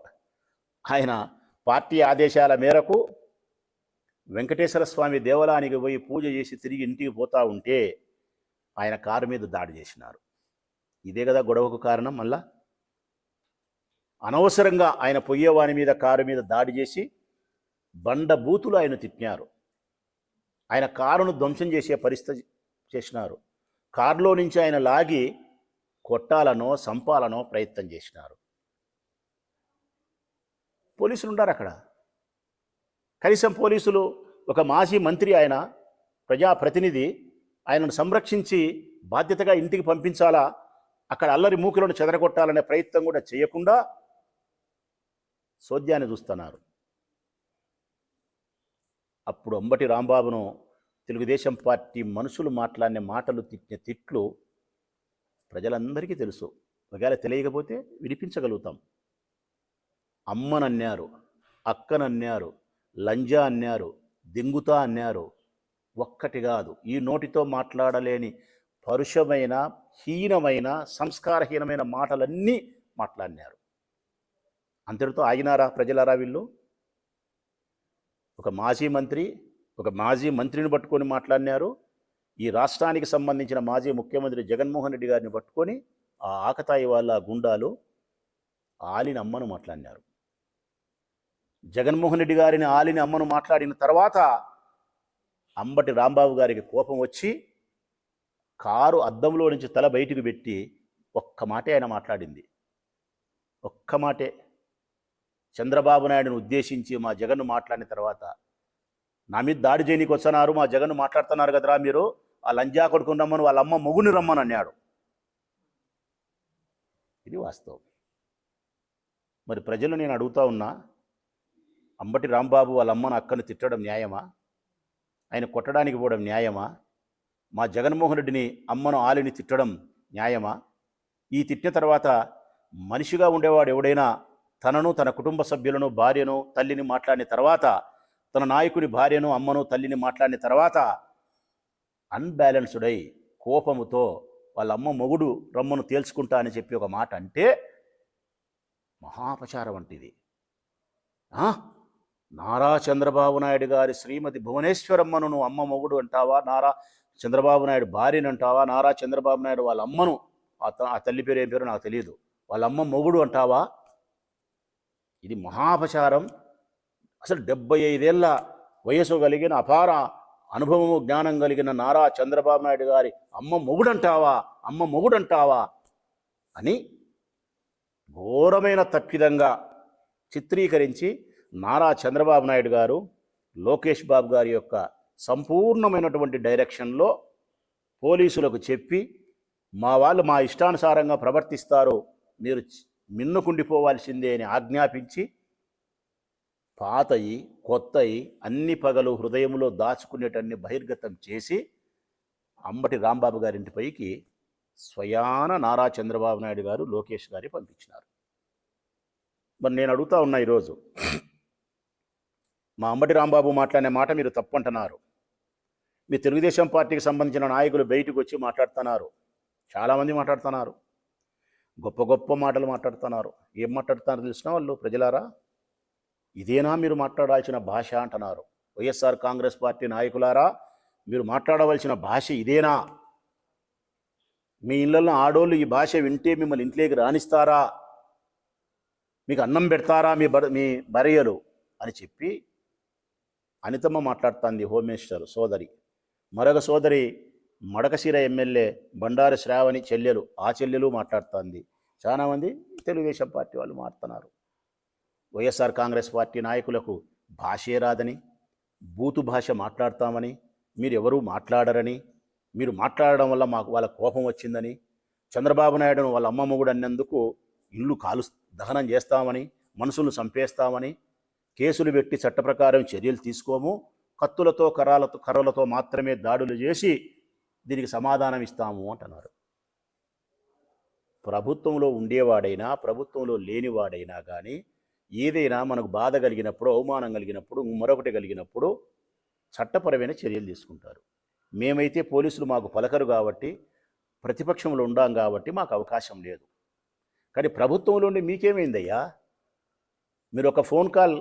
ఆయన పార్టీ ఆదేశాల మేరకు వెంకటేశ్వర స్వామి దేవాలయానికి పోయి పూజ చేసి తిరిగి ఇంటికి పోతా ఉంటే ఆయన కారు మీద దాడి చేసినారు. ఇదే కదా గొడవకు కారణం. మళ్ళా అనవసరంగా ఆయన పొయ్యేవాని మీద, కారు మీద దాడి చేసి బండ బూతులు ఆయన తిట్టినారు. ఆయన కారును ధ్వంసం చేసే పరిస్థితి చేసినారు. కారులో నుంచి ఆయన లాగి కొట్టాలనో సంపాలనో ప్రయత్నం చేసినారు. పోలీసులు ఉన్నారు అక్కడ. కనీసం పోలీసులు, ఒక మాజీ మంత్రి, ఆయన ప్రజాప్రతినిధి, ఆయనను సంరక్షించి బాధ్యతగా ఇంటికి పంపించాలా, అక్కడ అల్లరి మూకులను చెదరగొట్టాలనే ప్రయత్నం కూడా చేయకుండా సోద్యాన్ని చూస్తున్నారు. అప్పుడు అంబటి రాంబాబును తెలుగుదేశం పార్టీ మనుషులు మాట్లాడిన మాటలు, తిట్టిన తిట్లు ప్రజలందరికీ తెలుసు. ఒకవేళ తెలియకపోతే వినిపించగలుగుతాం. అమ్మనన్నారు, అక్కనన్నారు, లంజా అన్నారు, దింగుతా అన్నారు. ఒక్కటి కాదు, ఈ నోటితో మాట్లాడలేని పరుషమైన, హీనమైన, సంస్కారహీనమైన మాటలన్నీ మాట్లాడినారు. అంతటితో ఆగినారా ప్రజలారా? వీళ్ళు ఒక మాజీ మంత్రిని పట్టుకొని మాట్లాడినారు. ఈ రాష్ట్రానికి సంబంధించిన మాజీ ముఖ్యమంత్రి జగన్మోహన్ రెడ్డి గారిని పట్టుకొని ఆ ఆకతాయి వాళ్ళ గుండాలు ఆలిన అమ్మను మాట్లాడినారు. జగన్మోహన్ రెడ్డి గారిని ఆలిని అమ్మను మాట్లాడిన తర్వాత అంబటి రాంబాబు గారికి కోపం వచ్చి కారు అద్దంలో నుంచి తల బయటికి పెట్టి ఒక్క మాటే ఆయన మాట్లాడింది. ఒక్క మాటే. చంద్రబాబు నాయుడును ఉద్దేశించి మా జగన్ను మాట్లాడిన తర్వాత, నా మీద దాడి చేయనీకి వస్తున్నారు, మా జగన్ను మాట్లాడుతున్నారు కదరా మీరు, ఆ లంజా కొడుకుని రమ్మను, వాళ్ళ అమ్మ మొగుని రమ్మని అన్నాడు. ఇది వాస్తవం. మరి ప్రజలు నేను అడుగుతా ఉన్నా, అంబటి రాంబాబు వాళ్ళ అమ్మను అక్కను తిట్టడం న్యాయమా? ఆయన కొట్టడానికి పోవడం న్యాయమా? మా జగన్మోహన్ రెడ్డిని అమ్మను ఆలిని తిట్టడం న్యాయమా? ఈ తిట్టిన తర్వాత మనిషిగా ఉండేవాడు ఎవడైనా తనను, తన కుటుంబ సభ్యులను, భార్యను, తల్లిని మాట్లాడిన తర్వాత, తన నాయకుడి భార్యను, అమ్మను, తల్లిని మాట్లాడిన తర్వాత అన్బ్యాలెన్స్డ్ అయి కోపముతో వాళ్ళ అమ్మ మొగుడు రమ్మను తేల్చుకుంటా అని చెప్పి ఒక మాట అంటే మహాపచారం వంటిది. నారా చంద్రబాబు నాయుడు గారి శ్రీమతి భువనేశ్వరమ్మను నువ్వు అమ్మ మొగుడు అంటావా? నారా చంద్రబాబు నాయుడు భార్యను అంటావా? నారా చంద్రబాబు నాయుడు వాళ్ళ అమ్మను, ఆ తల్లి పేరు ఏం పేరు నాకు తెలియదు, వాళ్ళ అమ్మ మొగుడు అంటావా? ఇది మహాపచారం. అసలు 75 ఏళ్ళ వయసు కలిగిన అపార అనుభవము, జ్ఞానం కలిగిన నారా చంద్రబాబు నాయుడు గారి అమ్మ మొగుడంటావా, అమ్మ మొగుడంటావా అని ఘోరమైన తప్పిదంగా చిత్రీకరించి నారా చంద్రబాబు నాయుడు గారు, లోకేష్ బాబు గారి యొక్క సంపూర్ణమైనటువంటి డైరెక్షన్లో పోలీసులకు చెప్పి, మా వాళ్ళు మా ఇష్టానుసారంగా ప్రవర్తిస్తారు, మీరు మిన్నుకుండిపోవాల్సిందే అని ఆజ్ఞాపించి, పాతయి కొత్తయి అన్ని పగలు హృదయంలో దాచుకునేటన్ని బహిర్గతం చేసి అంబటి రాంబాబు గారింటిపైకి స్వయాన నారా చంద్రబాబు నాయుడు గారు, లోకేష్ గారి పంపించినారు. మరి నేను అడుగుతా ఉన్నా ఈరోజు, మా అంబటి రాంబాబు మాట్లాడిన మాట మీరు తప్పు అంటున్నారు. మీ తెలుగుదేశం పార్టీకి సంబంధించిన నాయకులు బయటకు వచ్చి మాట్లాడుతున్నారు, చాలామంది మాట్లాడుతున్నారు, గొప్ప గొప్ప మాటలు మాట్లాడుతున్నారు. ఏం మాట్లాడుతున్నారు తెలిసిన వాళ్ళు? ప్రజలారా, ఇదేనా మీరు మాట్లాడాల్సిన భాష అంటున్నారు. వైఎస్ఆర్ కాంగ్రెస్ పార్టీ నాయకులారా, మీరు మాట్లాడవలసిన భాష ఇదేనా? మీ ఇళ్ళల్లో ఆడోళ్ళు ఈ భాష వింటే మిమ్మల్ని ఇంట్లోకి రాణిస్తారా? మీకు అన్నం పెడతారా మీ భార్యలు అని చెప్పి అనితమ్మ మాట్లాడుతుంది, హోమ్ మినిస్టర్ సోదరి. మరొక సోదరి మడకశిర ఎమ్మెల్యే బండారు శ్రావణి చెల్లెలు, ఆ చెల్లెలు మాట్లాడుతుంది. చాలామంది తెలుగుదేశం పార్టీ వాళ్ళు మాట్లాడుతున్నారు. వైఎస్ఆర్ కాంగ్రెస్ పార్టీ నాయకులకు భాషే రాదని, బూతు భాష మాట్లాడతామని, మీరు ఎవరూ మాట్లాడరని, మీరు మాట్లాడడం వల్ల మాకు వాళ్ళ కోపం వచ్చిందని, చంద్రబాబు నాయుడును వాళ్ళ అమ్మ మొగుడు అన్నందుకు ఇల్లు దహనం చేస్తామని, మనుషులను చంపేస్తామని కేసులు పెట్టి చట్ట ప్రకారం చర్యలు తీసుకోము, కత్తులతో కర్రలతో మాత్రమే దాడులు చేసి దీనికి సమాధానం ఇస్తాము అంటున్నారు. ప్రభుత్వంలో ఉండేవాడైనా, ప్రభుత్వంలో లేనివాడైనా కానీ ఏదైనా మనకు బాధ కలిగినప్పుడు, అవమానం కలిగినప్పుడు, మరొకటి కలిగినప్పుడు చట్టపరమైన చర్యలు తీసుకుంటారు. మేమైతే పోలీసులు మాకు పలకరు కాబట్టి, ప్రతిపక్షంలో ఉండాం కాబట్టి మాకు అవకాశం లేదు. కానీ ప్రభుత్వంలో ఉండి మీకేమైందయ్యా? మీరు ఒక ఫోన్ కాల్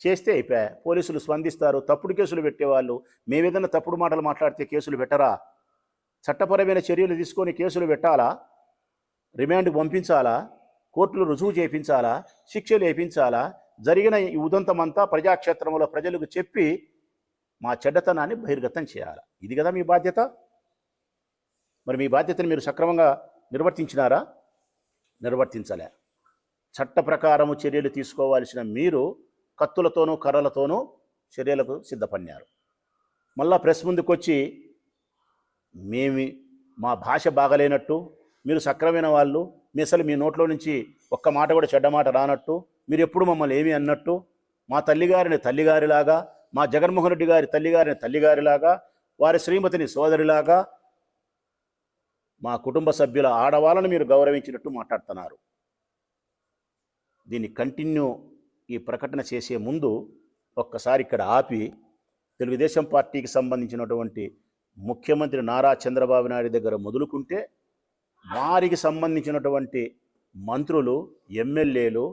చేస్తే అయిపోయా, పోలీసులు స్పందిస్తారు. తప్పుడు కేసులు పెట్టేవాళ్ళు, మేమేదన్నా తప్పుడు మాటలు మాట్లాడితే కేసులు పెట్టరా? చట్టపరమైన చర్యలు తీసుకొని కేసులు పెట్టాలా? రిమాండ్కి పంపించాలా? కోర్టులు రుజువు చేయించాలా? శిక్షలు వేయించాలా? జరిగిన ఈ ఉదంతమంతా ప్రజాక్షేత్రంలో ప్రజలకు చెప్పి మా చెడ్డతనాన్ని బహిర్గతం చేయాలా? ఇది కదా మీ బాధ్యత. మరి మీ బాధ్యతను మీరు సక్రమంగా నిర్వర్తించినారా? నిర్వర్తించలే. చట్ట ప్రకారము చర్యలు తీసుకోవాల్సిన మీరు కత్తులతోనూ కర్రలతోనూ చర్యలకు సిద్ధపడినారు. మళ్ళా ప్రెస్ ముందుకు వచ్చి మా భాష బాగలేనట్టు, మీరు సక్రమైన వాళ్ళు, అసలు మీ నోట్లో నుంచి ఒక్క మాట కూడా చెడ్డ మాట రానట్టు, మీరు ఎప్పుడు మమ్మల్ని ఏమీ అన్నట్టు, మా తల్లిగారిని తల్లిగారిలాగా, మా జగన్మోహన్ రెడ్డి గారి తల్లిగారిని తల్లిగారిలాగా, వారి శ్రీమతిని సోదరిలాగా, మా కుటుంబ సభ్యుల ఆడవాళ్ళను మీరు గౌరవించినట్టు మాట్లాడుతున్నారు. దీన్ని కంటిన్యూ ఈ ప్రకటన చేసే ముందు ఒక్కసారి ఇక్కడ ఆపి తెలుగుదేశం పార్టీకి సంబంధించినటువంటి ముఖ్యమంత్రి నారా చంద్రబాబు నాయుడు దగ్గర మొదలుకుంటే, వారికి సంబంధించినటువంటి మంత్రులు, ఎమ్మెల్యేలు,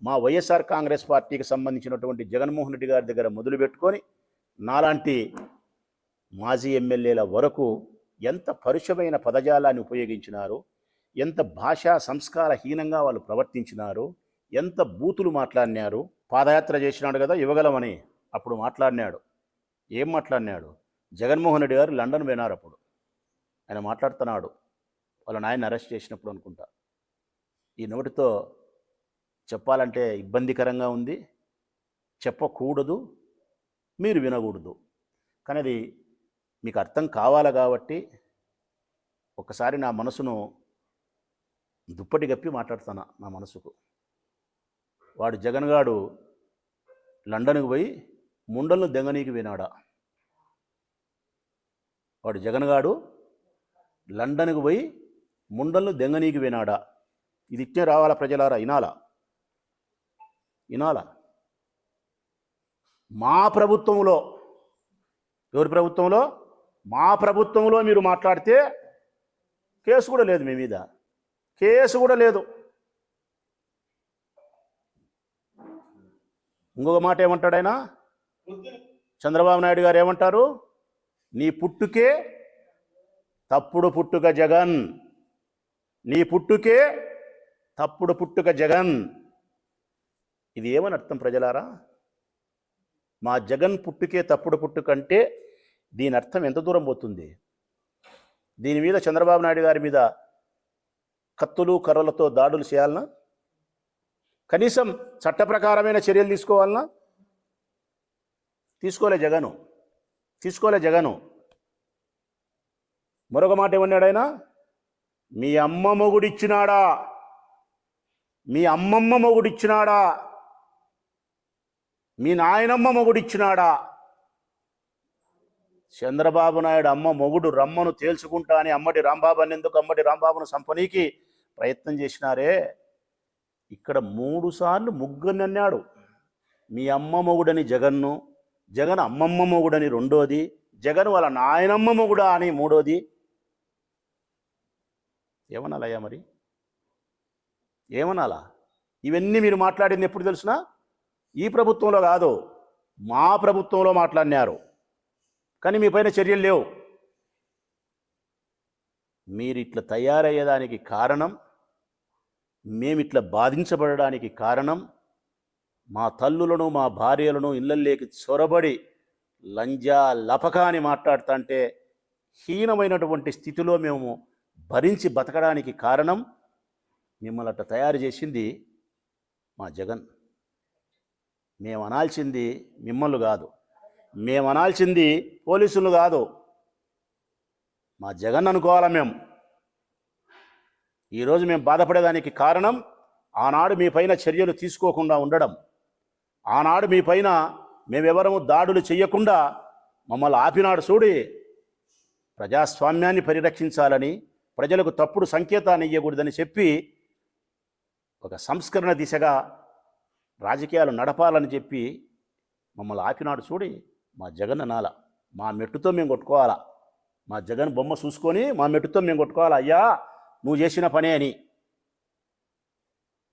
మా వైఎస్ఆర్ కాంగ్రెస్ పార్టీకి సంబంధించినటువంటి జగన్మోహన్ రెడ్డి గారి దగ్గర మొదలుపెట్టుకొని నాలాంటి మాజీ ఎమ్మెల్యేల వరకు ఎంత పరుషమైన పదజాలాన్ని ఉపయోగించినారు, ఎంత భాషా సంస్కారహీనంగా వాళ్ళు ప్రవర్తించినారు, ఎంత బూతులు మాట్లాడినారు. పాదయాత్ర చేసినాడు కదా ఇవ్వగలమని అప్పుడు మాట్లాడినాడు. ఏం మాట్లాడినాడు? జగన్మోహన్ రెడ్డి గారు లండన్ పోయినారు. అప్పుడు ఆయన మాట్లాడుతున్నాడు, వాళ్ళ నాయన్ని అరెస్ట్ చేసినప్పుడు అనుకుంటా. ఈ నోటితో చెప్పాలంటే ఇబ్బందికరంగా ఉంది, చెప్పకూడదు, మీరు వినకూడదు. కానీ అది మీకు అర్థం కావాలి కాబట్టి ఒకసారి నా మనసును దుప్పటి గప్పి మాట్లాడుతున్నా. నా మనసుకు వాడు జగన్ గాడు లండన్కి పోయి ముండలను దెంగనీకి వినాడా? వాడు జగన్ గాడు లండన్కి పోయి ముండలను దెంగనీకి వినాడా? ఇది ఇట్టే రావాలా ప్రజలారా? వినాలా? మా ప్రభుత్వంలో, ఎవరి ప్రభుత్వంలో? మా ప్రభుత్వంలో మీరు మాట్లాడితే కేసు కూడా లేదు, మీ మీద కేసు కూడా లేదు. ఇంకొక మాట ఏమంటాడు ఆయన? చంద్రబాబు నాయుడు గారు ఏమంటారు? నీ పుట్టుకే తప్పుడు పుట్టుక జగన్, నీ పుట్టుకే తప్పుడు పుట్టుక జగన్. ఇది ఏమని అర్థం ప్రజలారా? మా జగన్ పుట్టుకే తప్పుడు పుట్టుక అంటే దీని అర్థం ఎంత దూరం పోతుంది? దీని మీద చంద్రబాబు నాయుడు గారి మీద కత్తులు కర్రలతో దాడులు చేయాలనా? కనీసం చట్ట ప్రకారమైన చర్యలు తీసుకోవాలనా? తీసుకోలే జగను. మరొక మాట ఏమన్నాడు ఆయన? మీ అమ్మ మొగుడిచ్చినాడా, మీ అమ్మమ్మ మొగుడిచ్చినాడా, మీ నాయనమ్మ మొగుడిచ్చినాడా? చంద్రబాబు నాయుడు అమ్మ మొగుడు రమ్మను తేల్చుకుంటా అని అమ్మటి రాంబాబు అనేందుకు అమ్మటి రాంబాబును సంపనీకి ప్రయత్నం చేసినారే. ఇక్కడ 3 సార్లు ముగ్గురిని అన్నాడు. మీ అమ్మ మొగుడని జగన్ను, జగన్ అమ్మమ్మ మొగుడని రెండోది, జగన్ వాళ్ళ నాయనమ్మ మొగుడా అని మూడోది. ఏమనాలయ్యా మరి? ఏమనాలా? ఇవన్నీ మీరు మాట్లాడింది ఎప్పుడు తెలుసునా? ఈ ప్రభుత్వంలో కాదు, మా ప్రభుత్వంలో మాట్లాడినారు. కానీ మీ పైన చర్యలు లేవు. మీరు ఇట్లా తయారయ్యేదానికి కారణం, మేమిట్లా బాధించబడడానికి కారణం, మా తల్లులను మా భార్యలను ఇళ్ళల్లోకి చొరబడి లంజా లపకా అని మాట్లాడుతుంటే హీనమైనటువంటి స్థితిలో మేము భరించి బతకడానికి కారణం మిమ్మల్ని అట్లా తయారు చేసింది మా జగన్. మేము అనాల్సింది మిమ్మల్ని కాదు, మేము అనాల్సింది పోలీసులు కాదు, మా జగన్ అనుకోవాలా మేము. ఈరోజు మేము బాధపడేదానికి కారణం ఆనాడు మీ పైన చర్యలు తీసుకోకుండా ఉండడం, ఆనాడు మీ పైన మేమెవరము దాడులు చెయ్యకుండా మమ్మల్ని ఆపినాడు చూడి. ప్రజాస్వామ్యాన్ని పరిరక్షించాలని, ప్రజలకు తప్పుడు సంకేతాన్ని ఇవ్వకూడదని చెప్పి ఒక సంస్కరణ దిశగా రాజకీయాలు నడపాలని చెప్పి మమ్మల్ని ఆపినాడు చూడి. మా జగన్ అనాల, మా మెట్టుతో మేము కొట్టుకోవాలా, మా జగన్ బొమ్మ చూసుకొని మా మెట్టుతో మేము కొట్టుకోవాలా, అయ్యా నువ్వు చేసిన పనే అని.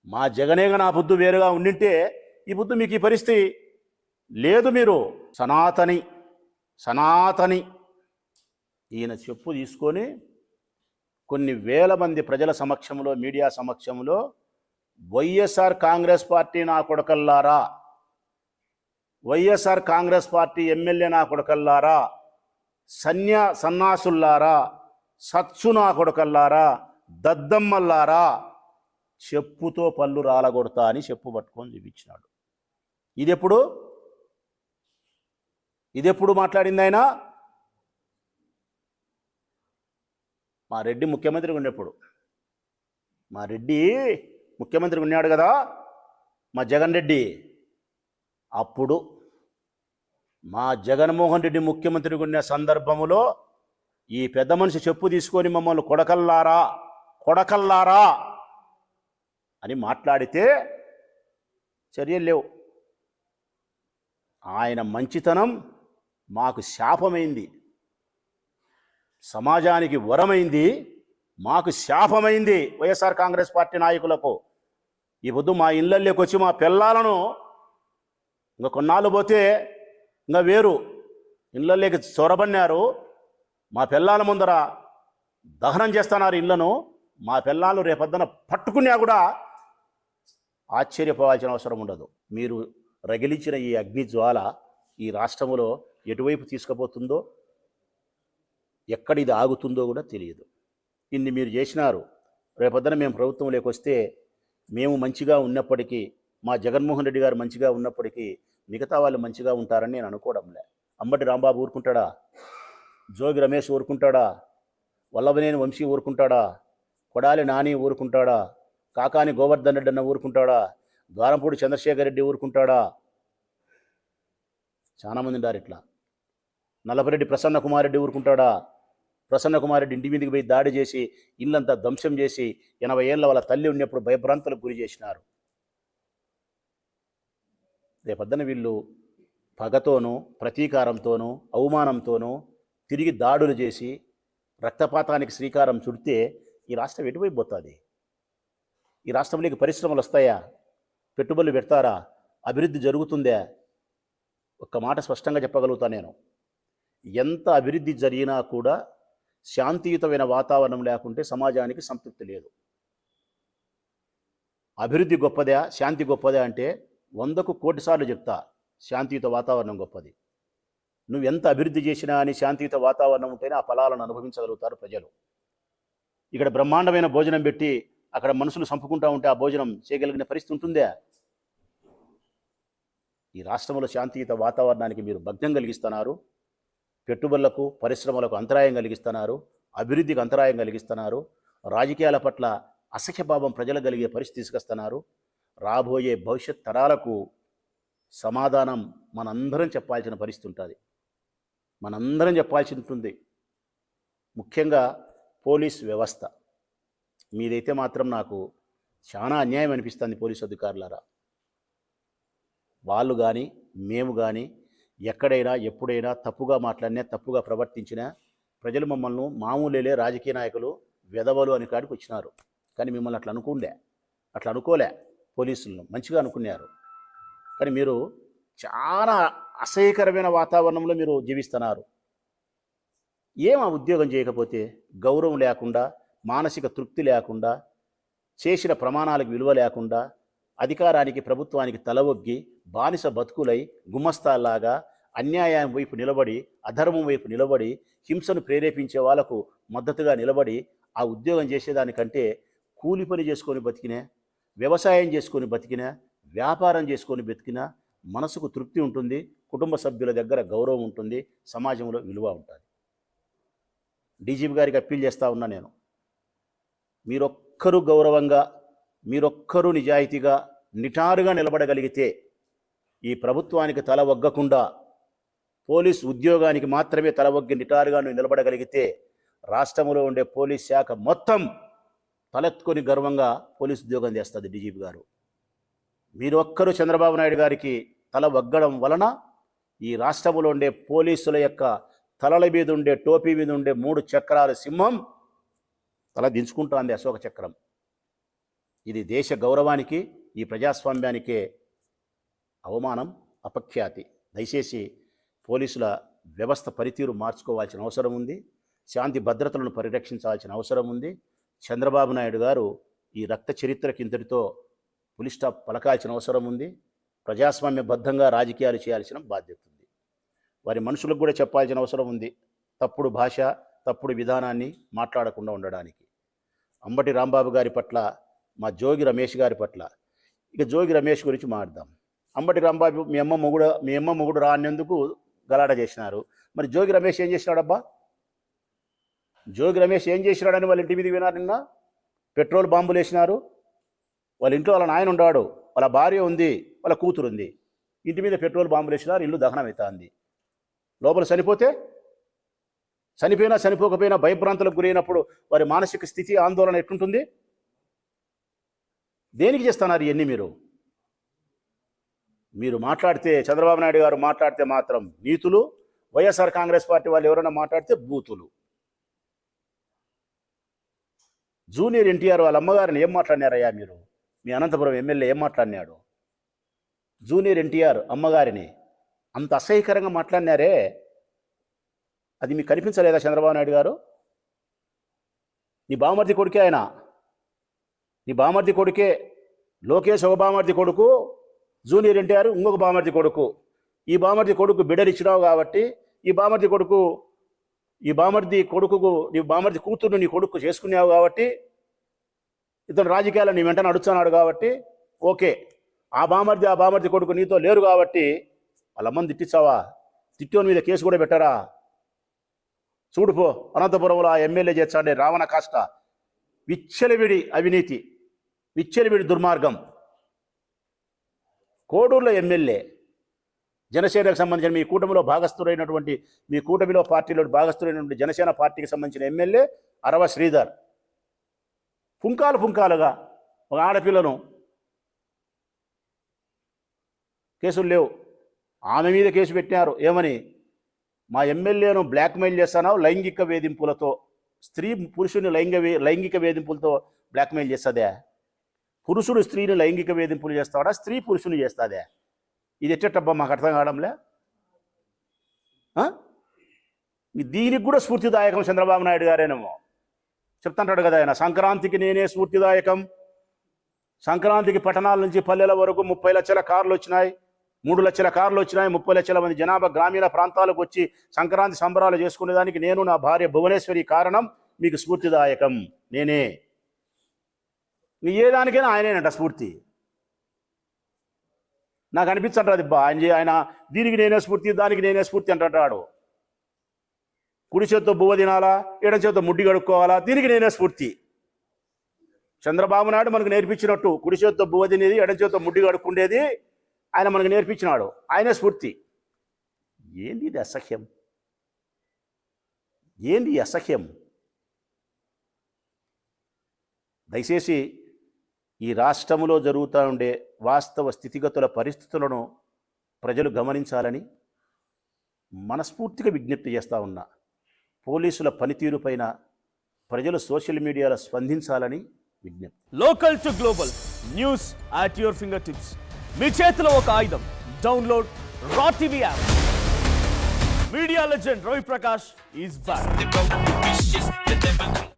మా జగనేగా నా బుద్ధు వేరుగా ఉండింటే ఈ బుద్ధు మీకు ఈ పరిస్థితి లేదు. మీరు సనాతని ఈయన చెప్పు తీసుకొని కొన్ని వేల మంది ప్రజల సమక్షంలో, మీడియా సమక్షంలో వైఎస్ఆర్ కాంగ్రెస్ పార్టీ నా కొడకల్లారా, వైఎస్ఆర్ కాంగ్రెస్ పార్టీ ఎమ్మెల్యే నా కొడకల్లారా, సన్నాసుల్లారా, సత్సు నా కొడకల్లారా, దద్దమ్మల్లారా, చెప్పుతో పళ్ళు రాలగొడతా అని చెప్పు పట్టుకొని చూపించినాడు. ఇదెప్పుడు మాట్లాడింది ఆయన? మా రెడ్డి ముఖ్యమంత్రిగా ఉన్నప్పుడు, మా రెడ్డి ముఖ్యమంత్రి ఉన్నాడు కదా, మా జగన్ రెడ్డి, అప్పుడు మా జగన్మోహన్ రెడ్డి ముఖ్యమంత్రిగా ఉన్న సందర్భంలో ఈ పెద్ద మనిషి చెప్పు తీసుకొని మమ్మల్ని కొడకల్లారా అని మాట్లాడితే చర్యలు లేవు. ఆయన మంచితనం మాకు శాపమైంది, సమాజానికి వరమైంది, మాకు శాపమైంది. వైఎస్ఆర్ కాంగ్రెస్ పార్టీ నాయకులకు ఈ పొద్దు మా ఇళ్ళల్లోకి వచ్చి మా పిల్లలను ఇంకా కొన్నాళ్ళు పోతే ఇంకా వేరు ఇళ్ళల్లోకి చొరబడినారు. మా పిల్లల ముందర దహనం చేస్తున్నారు ఇళ్లను. మా పిల్లలు రేపొద్దున పట్టుకున్నా కూడా ఆశ్చర్యపోవాల్సిన అవసరం ఉండదు. మీరు రగిలించిన ఈ అగ్ని జ్వాల ఈ రాష్ట్రంలో ఎటువైపు తీసుకుపోతుందో, ఎక్కడ ఇది ఆగుతుందో కూడా తెలియదు. ఇన్ని మీరు చేసినారు. రేపొద్దున మేము ప్రభుత్వంలోకి వస్తే మేము మంచిగా ఉన్నప్పటికీ, మా జగన్మోహన్ రెడ్డి గారు మంచిగా ఉన్నప్పటికీ మిగతా వాళ్ళు మంచిగా ఉంటారని నేను అనుకోవడంలే. అంబటి రాంబాబు ఊరుకుంటాడా? జోగి రమేష్ ఊరుకుంటాడా? వల్లభనేని వంశీ ఊరుకుంటాడా? కొడాలి నాని ఊరుకుంటాడా? కాకాని గోవర్ధన్ రెడ్డి అన్న ఊరుకుంటాడా? ద్వారంపూడి చంద్రశేఖర్ రెడ్డి ఊరుకుంటాడా? చాలామంది ఉన్నారు ఇట్లా. నల్లపరెడ్డి ప్రసన్న కుమార్ రెడ్డి ఊరుకుంటాడా? ప్రసన్న కుమార్ రెడ్డి ఇంటి మీదకి పోయి దాడి చేసి ఇల్లంతా ధ్వంసం చేసి 80 ఏళ్ళ వాళ్ళ తల్లి ఉన్నప్పుడు భయభ్రాంతులకు గురి చేసినారు. రేపొద్దున వీళ్ళు పగతోనూ, ప్రతీకారంతోనూ, అవమానంతోనూ తిరిగి దాడులు చేసి రక్తపాతానికి శ్రీకారం చుడితే ఈ రాష్ట్రం ఎటువైపు పోతుంది? ఈ రాష్ట్రంలోకి పరిశ్రమలు వస్తాయా? పెట్టుబడులు పెడతారా? అభివృద్ధి జరుగుతుందా? ఒక్క మాట స్పష్టంగా చెప్పగలుగుతా నేను. ఎంత అభివృద్ధి జరిగినా కూడా శాంతియుతమైన వాతావరణం లేకుంటే సమాజానికి సంతృప్తి లేదు. అభివృద్ధి గొప్పదా, శాంతి గొప్పదా అంటే 100కు 1,000,000 సార్లు చెప్తా, శాంతియుత వాతావరణం గొప్పది. నువ్వు ఎంత అభివృద్ధి చేసినా అని శాంతియుత వాతావరణం ఉంటేనే ఆ ఫలాలను అనుభవించగలుగుతారు ప్రజలు. ఇక్కడ బ్రహ్మాండమైన భోజనం పెట్టి అక్కడ మనుషులు చంపుకుంటూ ఉంటే ఆ భోజనం చేయగలిగిన పరిస్థితి ఉంటుందా? ఈ రాష్ట్రంలో శాంతియుత వాతావరణానికి మీరు భగ్నం కలిగిస్తున్నారు. పెట్టుబడులకు, పరిశ్రమలకు అంతరాయం కలిగిస్తున్నారు. అభివృద్ధికి అంతరాయం కలిగిస్తున్నారు. రాజకీయాల పట్ల అసఖ్యభావం ప్రజలు కలిగే పరిస్థితి తీసుకొస్తున్నారు. రాబోయే భవిష్యత్ తరాలకు సమాధానం మనందరం చెప్పాల్సిన పరిస్థితి ఉంటుంది. మనందరం చెప్పాల్సి ఉంటుంది. ముఖ్యంగా పోలీస్ వ్యవస్థ మీదైతే మాత్రం నాకు చాలా అన్యాయం అనిపిస్తుంది. పోలీసు అధికారులారా, వాళ్ళు కానీ మేము కానీ ఎక్కడైనా ఎప్పుడైనా తప్పుగా మాట్లాడినా, తప్పుగా ప్రవర్తించినా ప్రజలు మమ్మల్ని మామూలేలే రాజకీయ నాయకులు వెధవలు అని కాడికి వచ్చినారు. కానీ మిమ్మల్ని అట్లా అనుకోలే. పోలీసులను మంచిగా అనుకున్నారు. కానీ మీరు చాలా అసహ్యకరమైన వాతావరణంలో మీరు జీవిస్తున్నారు. ఏం ఆ ఉద్యోగం చేయకపోతే గౌరవం లేకుండా, మానసిక తృప్తి లేకుండా, చేసిన ప్రమాణాలకు విలువ లేకుండా, అధికారానికి ప్రభుత్వానికి తలవొగ్గి బానిస బతుకులై గుమస్తాల్లాగా అన్యాయం వైపు నిలబడి, అధర్మం వైపు నిలబడి, హింసను ప్రేరేపించే వాళ్లకు మద్దతుగా నిలబడి ఆ ఉద్యోగం చేసేదానికంటే కూలి పని చేసుకొని బతికినా, వ్యవసాయం చేసుకొని బతికినా, వ్యాపారం చేసుకొని బతికినా మనసుకు తృప్తి ఉంటుంది. కుటుంబ సభ్యుల దగ్గర గౌరవం ఉంటుంది. సమాజంలో విలువ ఉంటుంది. డీజీపీ గారికి అప్పీల్ చేస్తూ ఉన్నా నేను, మీరొక్కరూ గౌరవంగా, మీరొక్కరూ నిజాయితీగా, నిటారుగా నిలబడగలిగితే, ఈ ప్రభుత్వానికి తల వగ్గకుండా పోలీస్ ఉద్యోగానికి మాత్రమే తల వగ్గి నిటారుగా నిలబడగలిగితే రాష్ట్రంలో ఉండే పోలీస్ శాఖ మొత్తం తలెత్తుకొని గర్వంగా పోలీస్ ఉద్యోగం చేస్తుంది డీజీపీ గారు. మీరు ఒక్కరు చంద్రబాబు నాయుడు గారికి తల వగ్గడం వలన ఈ రాష్ట్రంలో ఉండే పోలీసుల యొక్క తలల మీద ఉండే, టోపీ మీద ఉండే 3 చక్రాల సింహం తల దించుకుంటోంది, అశోక చక్రం. ఇది దేశ గౌరవానికి, ఈ ప్రజాస్వామ్యానికే అవమానం, అపఖ్యాతి. దయచేసి పోలీసుల వ్యవస్థ పనితీరు మార్చుకోవాల్సిన అవసరం ఉంది. శాంతి భద్రతలను పరిరక్షించాల్సిన అవసరం ఉంది. చంద్రబాబు నాయుడు గారు ఈ రక్త చరిత్రకి ఇంతటితో పులి స్టాప్ పలకాల్సిన అవసరం ఉంది. ప్రజాస్వామ్యబద్ధంగా రాజకీయాలు చేయాల్సిన బాధ్యత ఉంది. వారి మనుషులకు కూడా చెప్పాల్సిన అవసరం ఉంది. తప్పుడు భాష, తప్పుడు విధానాన్ని మాట్లాడకుండా ఉండడానికి. అంబటి రాంబాబు గారి పట్ల, మా జోగి రమేష్ గారి పట్ల, ఇక జోగి రమేష్ గురించి మాట్లాడదాం. అంబటి రాంబాబు మీ అమ్మ మొగుడు రానందుకు గలాట చేసినారు. మరి జోగి రమేష్ ఏం చేసినాడబ్బా? జోగి రమేష్ ఏం చేసినాడని వాళ్ళ ఇంటి మీద విన్నారు. నిన్న పెట్రోల్ బాంబులు వేసినారు. వాళ్ళ ఇంట్లో వాళ్ళ నాయన ఉన్నాడు, వాళ్ళ భార్య ఉంది, వాళ్ళ కూతురు ఉంది. ఇంటి మీద పెట్రోల్ బాంబులు వేసినారు. ఇల్లు దహనం అవుతుంది. లోపల చనిపోయినా చనిపోకపోయినా భయభ్రాంతులకు గురైనప్పుడు వారి మానసిక స్థితి, ఆందోళన ఎట్లుంటుంది? దేనికి చేస్తున్నారు ఇవన్నీ? మీరు మాట్లాడితే, చంద్రబాబు నాయుడు గారు మాట్లాడితే మాత్రం నీతులు, వైఎస్ఆర్ కాంగ్రెస్ పార్టీ వాళ్ళు ఎవరైనా మాట్లాడితే బూతులు. జూనియర్ ఎన్టీఆర్ వాళ్ళ అమ్మగారిని ఏం మాట్లాడినారయ్యా మీరు? మీ అనంతపురం ఎమ్మెల్యే ఏం మాట్లాడినాడు? జూనియర్ ఎన్టీఆర్ అమ్మగారిని అంత అసహ్యకరంగా మాట్లాడినారే, అది మీకు కనిపించలేదా చంద్రబాబు నాయుడు గారు? నీ బామర్ది కొడుకే ఆయన. నీ బామర్ది కొడుకే లోకేష్, ఒక బామర్ది కొడుకు జూనియర్ ఎన్టీఆర్ ఇంకొక బామర్ది కొడుకు. ఈ బామర్ది కొడుకు బిడ్డనిచ్చినావు కాబట్టి నీ బామర్ది కూతుర్ను నీ కొడుకు చేసుకున్నావు కాబట్టి, ఇతను రాజకీయాలు నీ వెంట నడుస్తున్నాడు కాబట్టి ఓకే. ఆ బామర్ది కొడుకు నీతో లేరు కాబట్టి వాళ్ళమ్మని తిట్టించావా? తిట్టోని మీద కేసు కూడా పెట్టారా? చూడుపో, అనంతపురంలో ఆ ఎమ్మెల్యే చేస్తాడే రావణ కాష్ట, విచ్చలవిడి అవినీతి, విచ్చలవిడి దుర్మార్గం. కోడూరులో ఎమ్మెల్యే జనసేనకు సంబంధించిన మీ కూటమిలో భాగస్థులైనటువంటి జనసేన పార్టీకి సంబంధించిన ఎమ్మెల్యే అరవ శ్రీధర్ పుంకాలుగా ఒక ఆడపిల్లను, కేసులు లేవు, ఆమె మీద కేసు పెట్టినారు. ఏమని? మా ఎమ్మెల్యేను బ్లాక్మెయిల్ చేస్తానావు లైంగిక వేధింపులతో. స్త్రీ పురుషుని లైంగిక వేధింపులతో బ్లాక్మెయిల్ చేస్తుందే? పురుషుడు స్త్రీని లైంగిక వేధింపులు చేస్తాడా? స్త్రీ పురుషుని చేస్తాదే? ఇది ఎట్టబ్బా మాకు అర్థం కావడంలే. దీనికి కూడా స్ఫూర్తిదాయకం చంద్రబాబు నాయుడు గారేనేమో. చెప్తుంటాడు కదా ఆయన, సంక్రాంతికి నేనే స్ఫూర్తిదాయకం. సంక్రాంతికి పట్టణాల నుంచి పల్లెల వరకు 30 లక్షల కార్లు వచ్చినాయి, 3 లక్షల కార్లు వచ్చినాయి. 30 లక్షల మంది జనాభా గ్రామీణ ప్రాంతాలకు వచ్చి సంక్రాంతి సంబరాలు చేసుకునేదానికి నేను, నా భార్య భువనేశ్వరి కారణం. మీకు స్ఫూర్తిదాయకం నేనే. ఏ దానికైనా ఆయనేనంట స్ఫూర్తి. నాకు అనిపించండి బా ఆయన దీనికి నేనే స్ఫూర్తి, దానికి నేనే స్ఫూర్తి అంటాడు. కుడి చేత్తో బువ్వ తినాలా, ఎడం చేత్తో ముడ్డి కడుక్కోవాలా, దీనికి నేనే స్ఫూర్తి. చంద్రబాబు నాయుడు మనకు నేర్పించినట్టు కుడి చేత్తో బువ్వ తినేది, ఎడం చేత్తో ముడ్డి కడుక్కుండేది ఆయన మనకు నేర్పించినాడు. ఆయనే స్ఫూర్తి. ఏంది ఇది అసహ్యం? ఏంది అసహ్యం? దయచేసి ఈ రాష్ట్రంలో జరుగుతూ ఉండే వాస్తవ స్థితిగతుల పరిస్థితులను ప్రజలు గమనించాలని మనస్ఫూర్తిగా విజ్ఞప్తి చేస్తూ ఉన్నా. పోలీసుల పనితీరుపైన ప్రజలు సోషల్ మీడియాలో స్పందించాలని విజ్ఞప్తి. Local to global news at your finger tips. మీ చేతిలో ఒక ఆయుధం. Download R TV app. Media legend Ravi Prakash is back.